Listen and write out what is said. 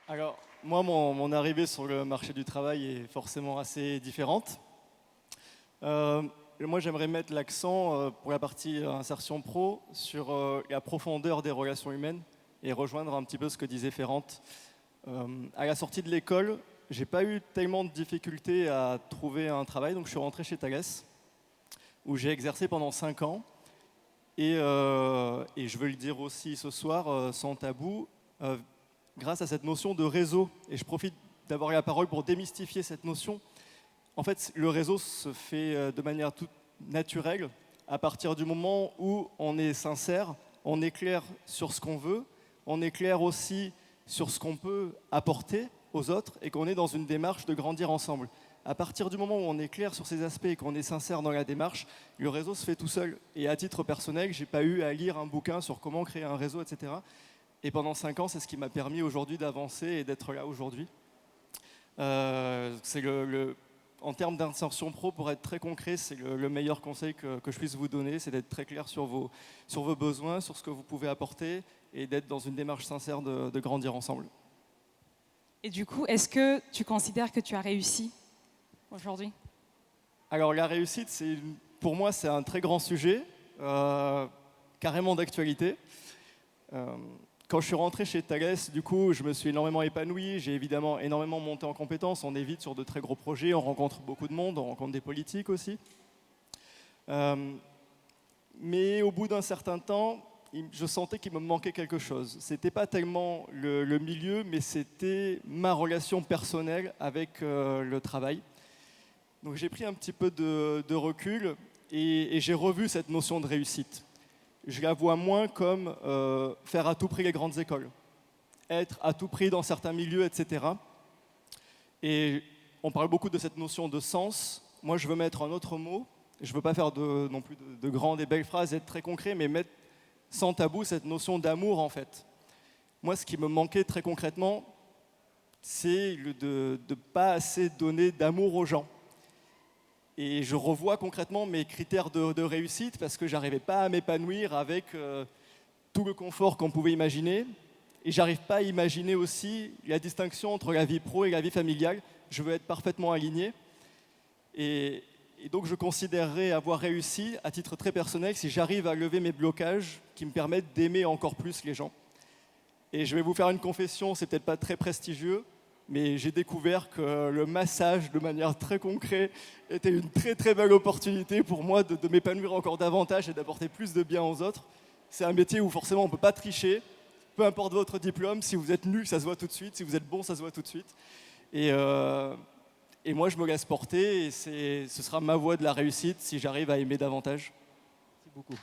Alors, moi, mon arrivée sur le marché du travail est forcément assez différente. Moi, j'aimerais mettre l'accent pour la partie insertion pro sur la profondeur des relations humaines et rejoindre un petit peu ce que disait Ferrante. À la sortie de l'école, j'ai pas eu tellement de difficultés à trouver un travail, donc je suis rentré chez Thales, où j'ai exercé pendant 5 ans. Et je veux le dire aussi ce soir, sans tabou, grâce à cette notion de réseau, et je profite d'avoir la parole pour démystifier cette notion. En fait, le réseau se fait de manière toute naturelle à partir du moment où on est sincère, on est clair sur ce qu'on veut, on est clair aussi sur ce qu'on peut apporter aux autres et qu'on est dans une démarche de grandir ensemble. À partir du moment où on est clair sur ces aspects et qu'on est sincère dans la démarche, le réseau se fait tout seul. Et à titre personnel, je n'ai pas eu à lire un bouquin sur comment créer un réseau, etc. Et pendant 5 ans, c'est ce qui m'a permis aujourd'hui d'avancer et d'être là aujourd'hui. En termes d'insertion pro, pour être très concret, c'est le meilleur conseil que je puisse vous donner, c'est d'être très clair sur vos besoins, sur ce que vous pouvez apporter et d'être dans une démarche sincère de grandir ensemble. Et du coup, est-ce que tu considères que tu as réussi aujourd'hui? Alors la réussite, pour moi, c'est un très grand sujet, carrément d'actualité. Quand je suis rentré chez Thales, du coup, je me suis énormément épanoui, j'ai évidemment énormément monté en compétences, on est vite sur de très gros projets, on rencontre beaucoup de monde, on rencontre des politiques aussi. Mais au bout d'un certain temps, je sentais qu'il me manquait quelque chose. C'était pas tellement le milieu, mais c'était ma relation personnelle avec le travail. Donc j'ai pris un petit peu de recul et j'ai revu cette notion de réussite. Je la vois moins comme faire à tout prix les grandes écoles, être à tout prix dans certains milieux, etc. Et on parle beaucoup de cette notion de sens. Moi, je veux mettre un autre mot. Je ne veux pas faire non plus de grandes et belles phrases, être très concret, mais mettre sans tabou cette notion d'amour, en fait. Moi, ce qui me manquait très concrètement, c'est de ne pas assez donner d'amour aux gens. Et je revois concrètement mes critères de réussite parce que j'arrivais pas à m'épanouir avec tout le confort qu'on pouvait imaginer. Et j'arrive pas à imaginer aussi la distinction entre la vie pro et la vie familiale. Je veux être parfaitement aligné. Et donc je considérerais avoir réussi, à titre très personnel, si j'arrive à lever mes blocages qui me permettent d'aimer encore plus les gens. Et je vais vous faire une confession, c'est peut-être pas très prestigieux, mais j'ai découvert que le massage, de manière très concrète, était une très très belle opportunité pour moi de m'épanouir encore davantage et d'apporter plus de bien aux autres. C'est un métier où forcément on ne peut pas tricher, peu importe votre diplôme, si vous êtes nul, ça se voit tout de suite, si vous êtes bon, ça se voit tout de suite. Et moi je me laisse porter et ce sera ma voie de la réussite si j'arrive à aimer davantage. Merci beaucoup.